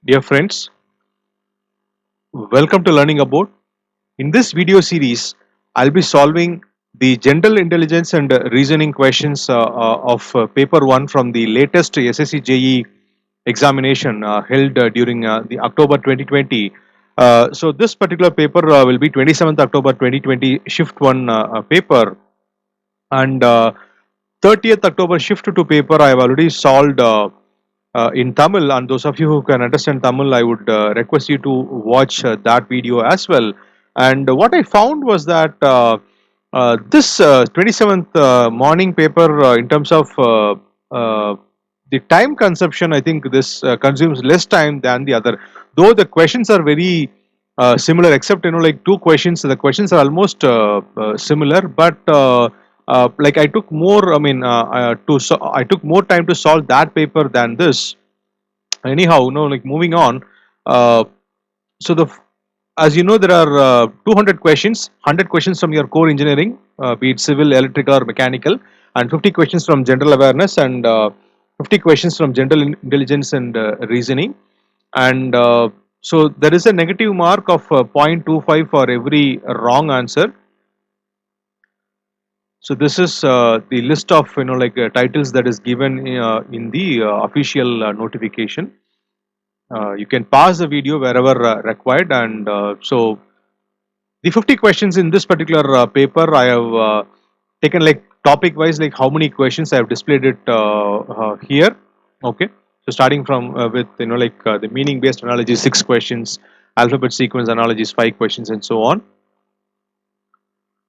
Dear friends, welcome to Learning About. In this video series, I'll be solving the general intelligence and reasoning questions of paper 1 from the latest SSC JE examination held during the October 2020. So this particular paper will be 27th October 2020 shift 1 paper, and 30th October shift 2 paper I have already solved in Tamil, and those of you who can understand Tamil, I would request you to watch that video as well. And what I found was that this 27th morning paper, in terms of the time consumption, I think this consumes less time than the other. Though the questions are very similar, except like two questions, the questions are almost similar, but like I took more. I mean, I took more time to solve that paper than this. Anyhow, like moving on. Uh, so as you know, there are 200 questions, 100 questions from your core engineering, be it civil, electrical, or mechanical, and 50 questions from general awareness, and 50 questions from general intelligence and reasoning. And so there is a negative mark of 0.25 for every wrong answer. So this is the list of titles that is given in the official notification. You can pause the video wherever required, and so the 50 questions in this particular paper I have taken like topic wise, like how many questions I have displayed it here. Okay, so starting from with the meaning based analogy 6 questions, alphabet sequence analogies 5 questions, and so on.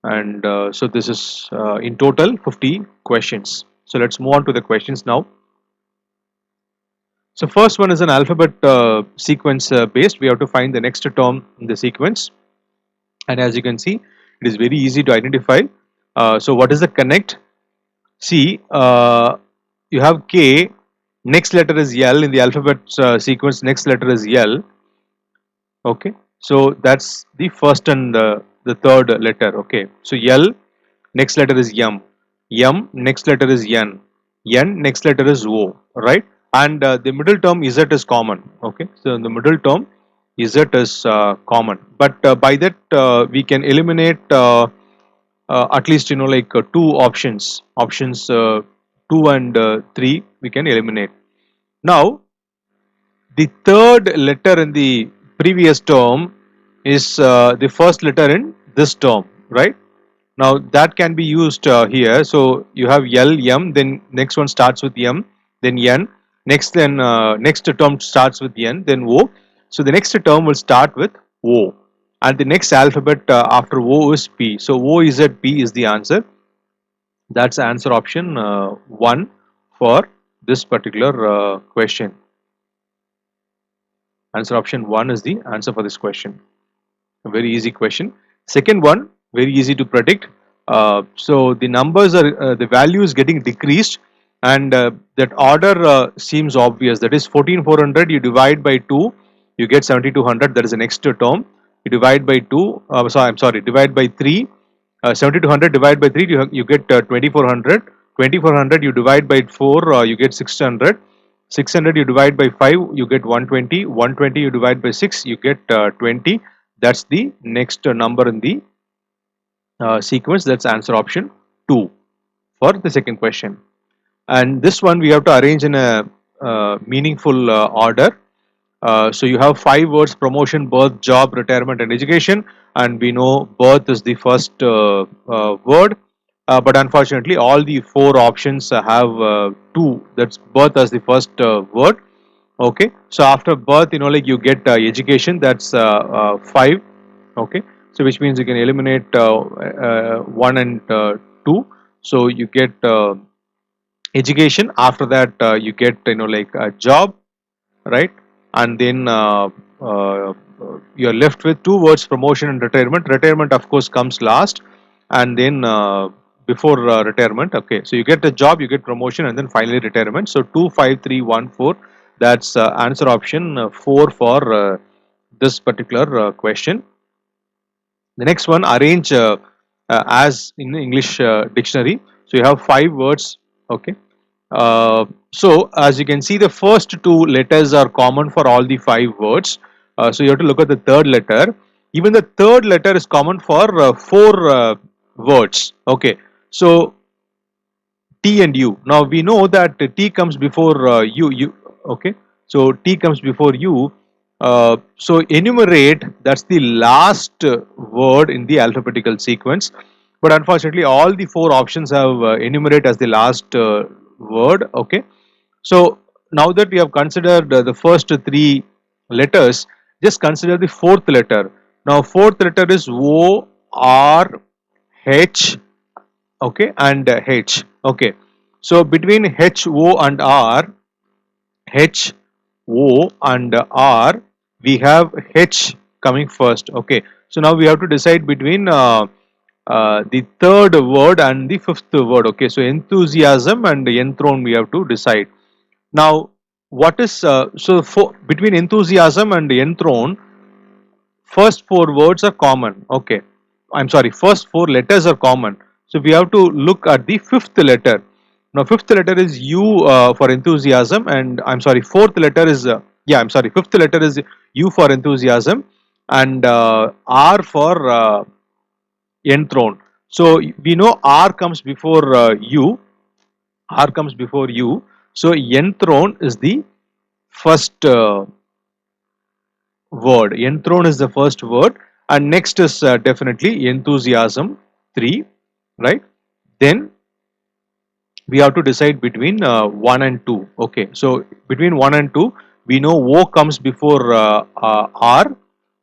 And so this is in total 50 questions. So let's move on to the questions now. So first one is an alphabet sequence based. We have to find the next term in the sequence, and as you can see, it is very easy to identify. So what is the connect? See, you have K, next letter is L in the alphabet sequence, next letter is L. Okay, so that's the first and the third letter. Okay, so L, next letter is M, M, next letter is N, N, next letter is O, right? And the middle term Z is common. Okay, so the middle term Z is common, but by that we can eliminate at least two options 2 and 3 we can eliminate. Now the third letter in the previous term is the first letter in this term, right? Now that can be used here. So you have L, M, then next one starts with M, then N, next term starts with N, then O. So the next term will start with O, and the next alphabet after O is P. So O Z P is the answer. That's answer option 1 for this particular question. Answer option 1 is the answer for this question. A very easy question. Second one, very easy to predict. So the numbers are the value is getting decreased, and that order seems obvious. That is 14,400. You divide by 2, you get 7,200. That is the next term. You divide by 2. I'm sorry. Divide by 3. 7,200 divided by 3, you get 2,400. 2,400 you divide by 4, you get 600. 600 you divide by 5, you get 120. 120 you divide by 6, you get 20. That's the next number in the sequence. That's answer option 2 for the second question. And this one we have to arrange in a meaningful order. So you have 5 words: promotion, birth, job, retirement, and education. And we know birth is the first word, but unfortunately all the 4 options have 2. That's birth as the first word. Okay, so after birth, you get education. That's 5. Okay, so which means you can eliminate 1 and 2. So you get education. After that, you get a job, right? And then you're left with 2 words: promotion and retirement. Retirement of course comes last, and then before retirement. Okay, so you get a job, you get promotion, and then finally retirement. So 2, 5, 3, 1, 4. That's answer option 4 for this particular question. The next one, arrange as in English dictionary. So you have 5 words. Okay, So as you can see, the first two letters are common for all the five words. So you have to look at the third letter. Even the third letter is common for four words. Okay. So T and U. Now we know that T comes before U. Okay. So T comes before U. So enumerate. That's the last word in the alphabetical sequence. But unfortunately, all the four options have enumerate as the last word. Okay. So now that we have considered the first three letters, just consider the fourth letter. Now fourth letter is O, R, H, okay, and H. Okay. So between H, O and R, H, O and R, we have H coming first. Okay. So now we have to decide between the third word and the fifth word. Okay. So enthusiasm and enthrone we have to decide. Now, what is between enthusiasm and enthrone? First four words are common. Okay, I'm sorry. First four letters are common. So we have to look at the fifth letter. Now, fifth letter is U for enthusiasm, and I'm sorry. Fourth letter is I'm sorry. Fifth letter is U for enthusiasm, and R for enthrone. So we know R comes before U. R comes before U. So enthrone is the first word. Enthrone is the first word, and next is definitely enthusiasm. Three, right? Then we have to decide between one and two. Okay, so between one and two, we know O comes before R.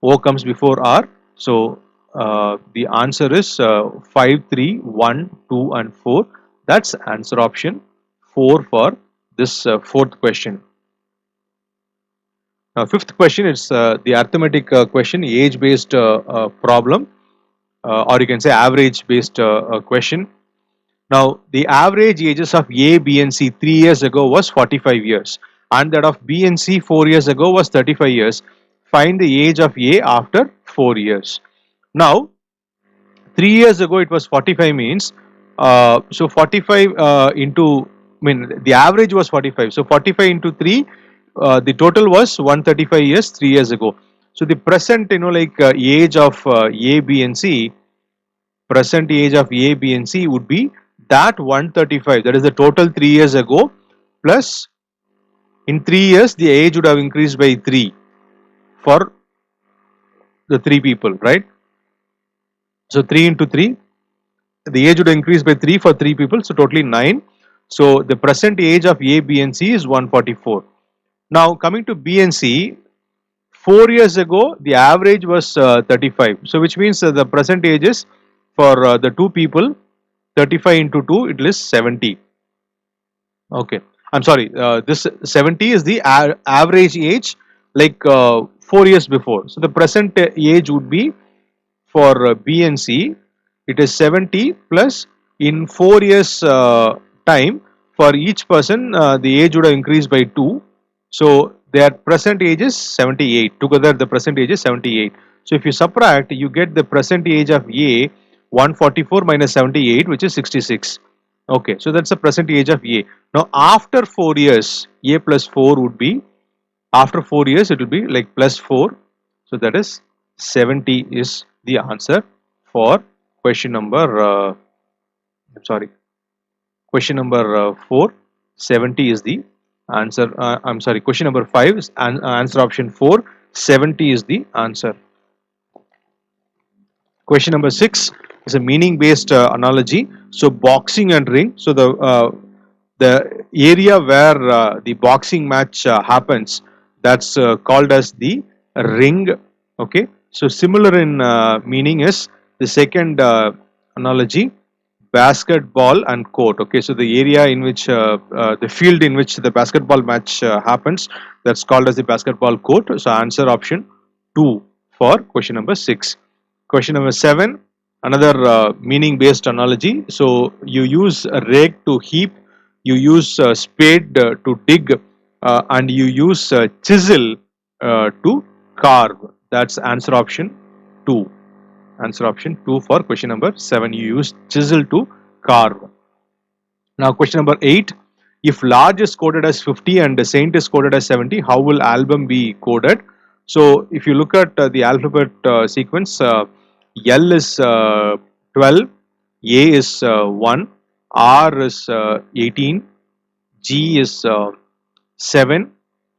O comes before R. So the answer is 5, 3, 1, 2, and 4. That's answer option 4 for this fourth question. Now, fifth question is the arithmetic question, age-based problem, or you can say average-based question. Now, the average ages of A, B, and C 3 years ago was 45 years, and that of B and C 4 years ago was 35 years. Find the age of A after 4 years. Now, 3 years ago it was 45 means so 45 into the average was 45, so 45 into 3, the total was 135 years 3 years ago. So the present age of A, B, and C, present age of A, B, and C would be that 135, that is the total 3 years ago, plus in 3 years the age would have increased by 3 for the three people, right? So 3 into 3, the age would increase by 3 for 3 people, so totally 9. So the present age of A, B, and C is 144. Now coming to B and C, 4 years ago the average was 35. So which means the present age is for the two people, 35 into 2, it is 70. Okay, I'm sorry. This 70 is the average age, like 4 years before. So the present age would be for B and C, it is 70 plus in 4 years time, for each person the age would have increased by 2. So their present age is 78. Together the present age is 78. So if you subtract, you get the present age of A 144 minus 78, which is 66. Okay, so that's the present age of A. Now after 4 years, A plus 4 would be, after 4 years it will be like plus 4. So that is 70 is the answer for question number question number 4. 70 is the answer. I'm sorry, question number 5 is answer option 4. 70 is the answer. Question number 6 is a meaning based analogy. So boxing and ring. So the area where the boxing match happens, that's called as the ring. Okay, so similar in meaning is the second analogy, basketball and court. Okay, so the area in which the field in which the basketball match happens, that's called as the basketball court. So answer option 2 for question number 6. Question number 7, another meaning based analogy. So you use a rake to heap, you use a spade to dig, and you use a chisel to carve. That's answer option 2. Answer option 2 for question number 7. You use chisel to carve. Now question number 8. if large is coded as 50 and the saint is coded as 70, how will album be coded? So if you look at the alphabet sequence, L is 12, A is 1, R is 18, G is 7,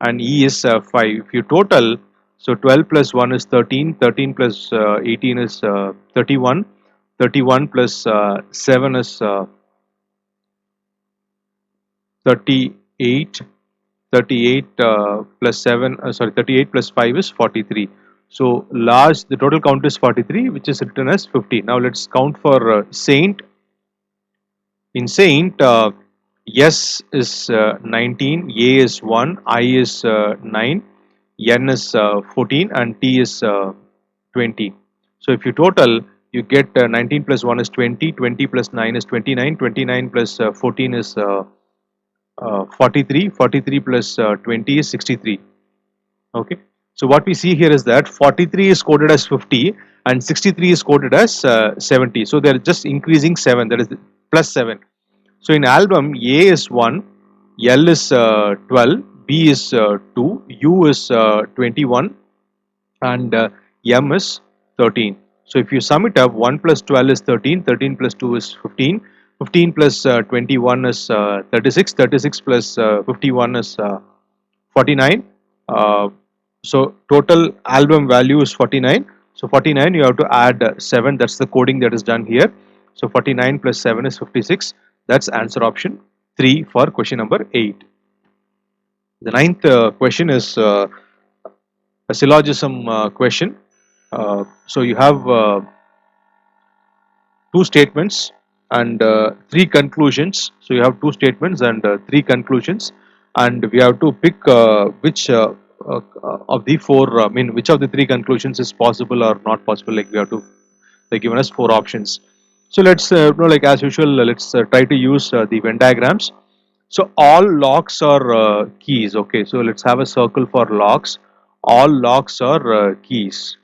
and E is 5. If you total, so 12 plus 1 is 13, 13 plus 18 is 31, 31 plus 7 is 38, 38 plus 7, sorry, 38 plus 5 is 43. So large, the total count is 43, which is written as 50. Now let's count for saint. In saint, S is 19, A is 1, I is 9, N is 14, and T is 20. So if you total, you get 19 plus 1 is 20, 20 plus 9 is 29, 29 plus 14 is 43, 43 plus 20 is 63. Okay. So what we see here is that 43 is coded as 50 and 63 is coded as 70. So they are just increasing 7, that is plus 7. So in album, A is 1, L is 12, B is 2, U is 21, and M is 13. So if you sum it up, 1 plus 12 is 13, 13 plus 2 is 15, 15 plus 21 is 36, 36 plus 51 is 49. So total album value is 49. So 49, you have to add 7, that's the coding that is done here. So 49 plus 7 is 56. That's answer option 3 for question number 8. The ninth question is a syllogism question. So you have two statements and three conclusions. So you have two statements and three conclusions, and we have to pick which of the four, I mean, which of the three conclusions is possible or not possible. Like we have to, they given us four options. So let's, like as usual, let's try to use the Venn diagrams. So all locks are keys. Okay, so let's have a circle for locks. All locks are keys.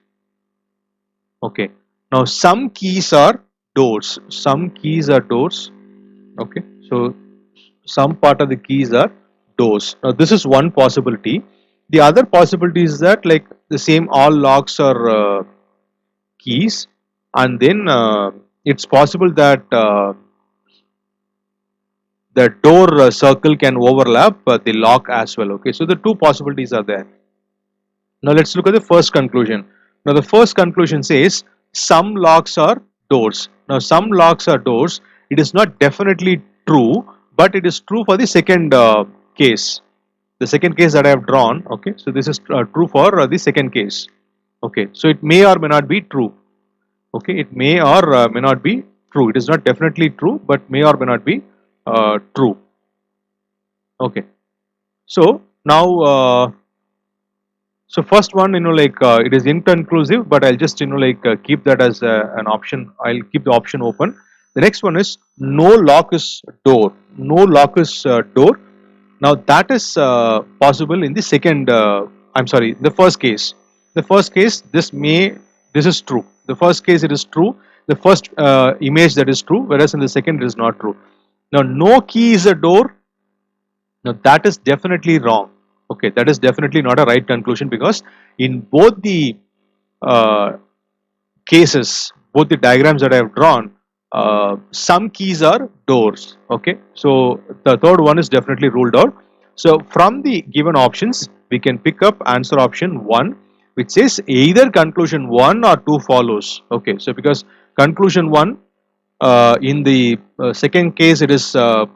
Okay. Now some keys are doors. Some keys are doors. Okay. So some part of the keys are doors. Now this is one possibility. The other possibility is that like the same all locks are keys, and then it's possible that the door circle can overlap the lock as well. Okay. So the two possibilities are there. Now let's look at the first conclusion. Now the first conclusion says some locks are doors. Now some locks are doors. It is not definitely true, but it is true for the second case. The second case that I have drawn. Okay, so this is true for the second case. Okay, so it may or may not be true. Okay, it may or may not be true. It is not definitely true, but may or may not be true. Okay, so now. So first one, like it is inconclusive, but I'll just keep that as an option. I'll keep the option open. The next one is no lock is door. No lock is door. Now that is possible in the second. I'm sorry, the first case. The first case, this is true. The first case it is true. The first image that is true, whereas in the second it is not true. Now no key is a door. Now that is definitely wrong. Okay, that is definitely not a right conclusion, because in both the uh, cases, both the diagrams that I have drawn, some keys are doors. Okay, so the third one is definitely ruled out. So from the given options, we can pick up answer option 1, which says either conclusion 1 or 2 follows. Okay, so because conclusion 1 in the second case it is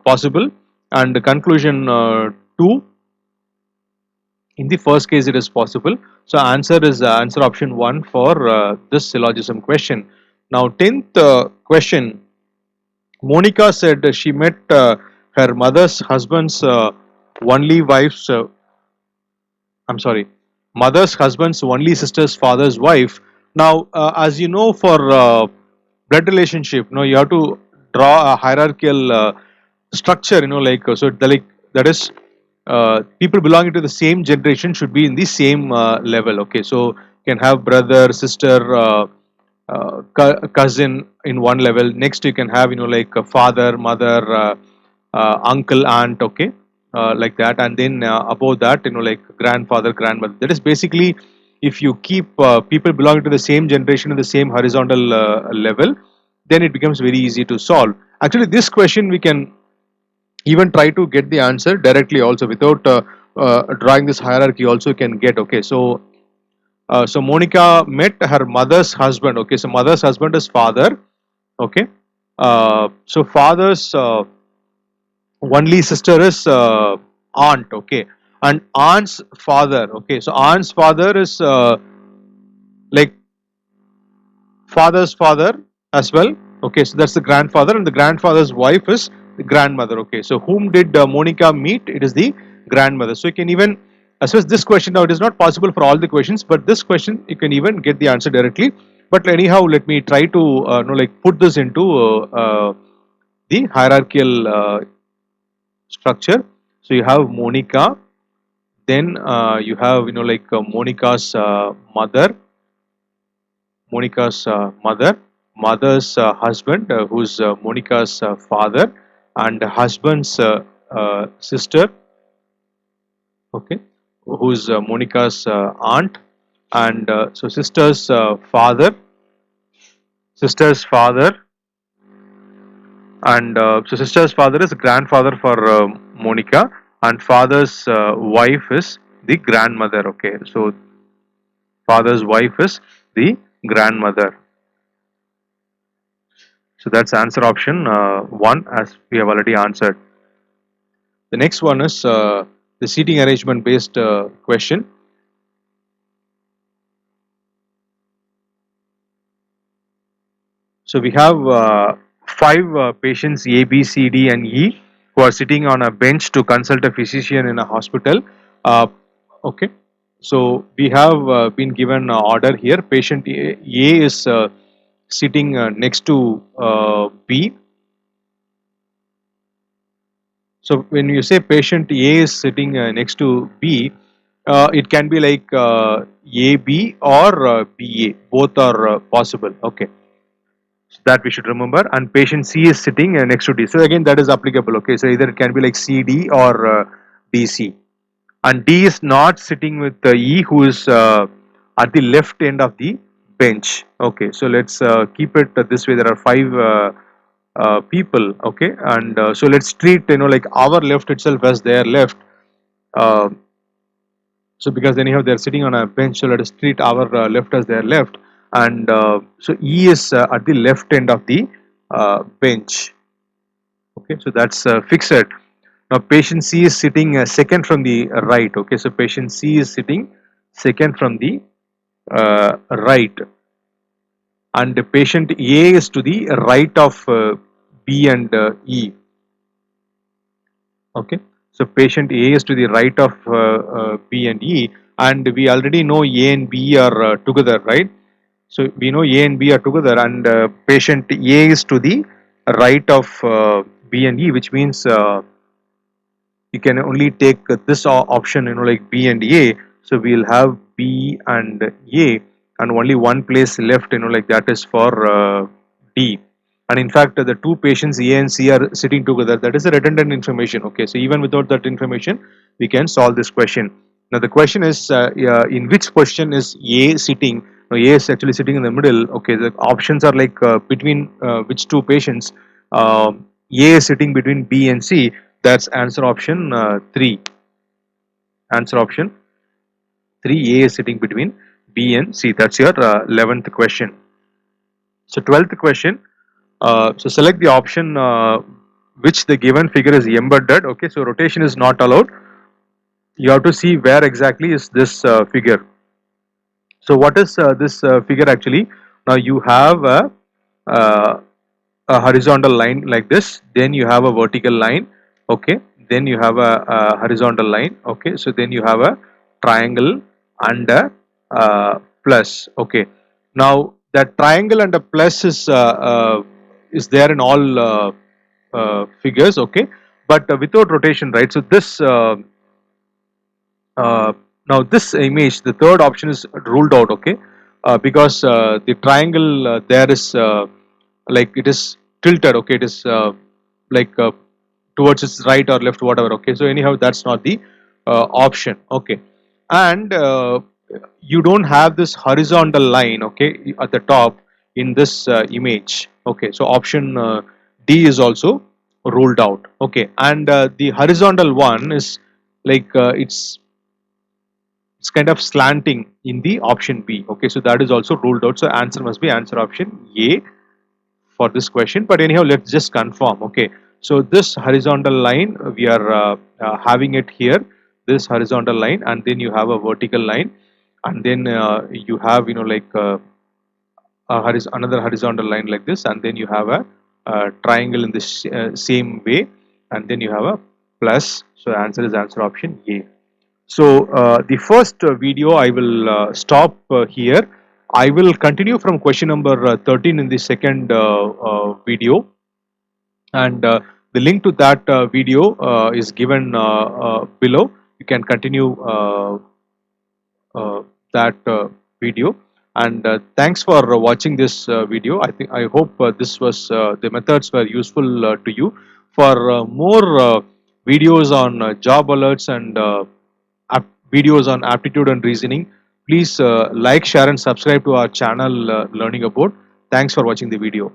possible, and the conclusion 2 in the first case it is possible. So answer is answer option 1 for this syllogism question. Now 10th question, Monica said she met her mother's husband's only wife's I'm sorry, mother's husband's only sister's father's wife. Now as you know, for blood relationship, you have to draw a hierarchical structure, so that is people belonging to the same generation should be in the same level. Okay, so you can have brother, sister, cousin in one level. Next you can have a father, mother, uncle, aunt, okay, like that, and then above that, like grandfather, grandmother. That is basically, if you keep people belonging to the same generation in the same horizontal level, then it becomes very easy to solve. Actually, this question we can even try to get the answer directly also without drawing this hierarchy also can get. Okay, so Monica met her mother's husband. Okay, so mother's husband is father. Okay, so father's only sister is aunt. Okay, and aunt's father. Okay, so aunt's father is like father's father as well. Okay, so that's the grandfather, and the grandfather's wife is the grandmother. Okay, so whom did Monica meet? It is the grandmother. So you can even, as well as this question, now it is not possible for all the questions, but this question you can even get the answer directly. But anyhow, let me try to like put this into the hierarchical structure. So you have Monica, then you have like Monica's mother, Monica's mother, mother's husband, who's Monica's father, and husband's sister, okay, who's Monica's aunt, and so sister's father, and so sister's father is grandfather for Monica, and father's wife is the grandmother. Okay, so father's wife is the grandmother. So that's answer option 1, as we have already answered. The next one is the seating arrangement based question. So we have 5 patients A, B, C, D, and E who are sitting on a bench to consult a physician in a hospital. Okay, so we have been given order here. Patient A is sitting next to B. So when you say patient A is sitting next to B, it can be like AB or BA. Both are possible. Okay, so that we should remember. And patient C is sitting next to D. So again, that is applicable. Okay, so either it can be like CD or DC. And D is not sitting with E, who is at the left end of the bench. Okay, so let's keep it this way. There are 5 people. Okay, and so let's treat like our left itself as their left. Uh, so because anyhow they're sitting on a bench, so let us treat our left as their left, and so E is at the left end of the bench. Okay, so that's fixed. Now patient C is sitting second from the right. Okay, so patient C is sitting second from the right, and the patient A is to the right of B and E. Okay, so patient A is to the right of B and E, and we already know A and B are together, right? So we know A and B are together, and patient A is to the right of B and E, which means you can only take this option, like B and A. So we'll have B and A, and only one place left, like that is for D. And in fact, the 2 patients A and C are sitting together. That is a redundant information. Okay, so even without that information, we can solve this question. Now the question is, in which question is A sitting? Now A is actually sitting in the middle. Okay, the options are like between which 2 patients. A is sitting between B and C. That's answer option 3. Answer option 3, A is sitting between B and C. That's your 11th question. So 12th question. So select the option which the given figure is embedded. Okay, so rotation is not allowed. You have to see where exactly is this figure. So what is this figure actually? Now you have uh, a horizontal line like this, then you have a vertical line. Okay, then you have a horizontal line. Okay, so then you have a triangle and a plus. Okay, now that triangle and a plus is there in all figures. Okay, but without rotation, right? So this uh, now this image, the third option is ruled out. Okay, because the triangle there is like it is tilted. Okay, it is like towards its right or left, whatever. Okay, so anyhow, that's not the option. Okay, and you don't have this horizontal line, okay, at the top in this image. Okay, so option D is also ruled out. Okay, and the horizontal one is like it's kind of slanting in the option B. Okay, so that is also ruled out. So answer must be answer option A for this question. But anyhow, let's just confirm. Okay, so this horizontal line we are having it here. This horizontal line, and then you have a vertical line, and then you have like another horizontal line like this, and then you have a triangle in this same way, and then you have a plus. So answer is answer option A. So the first video I will stop here. I will continue from question number 13 in the second video, and the link to that video is given below. You can continue uh, that video, and thanks for watching this video. I hope this was the methods were useful to you. For more videos on job alerts and videos on aptitude and reasoning, please like, share and subscribe to our channel, Learning About. Thanks for watching the video.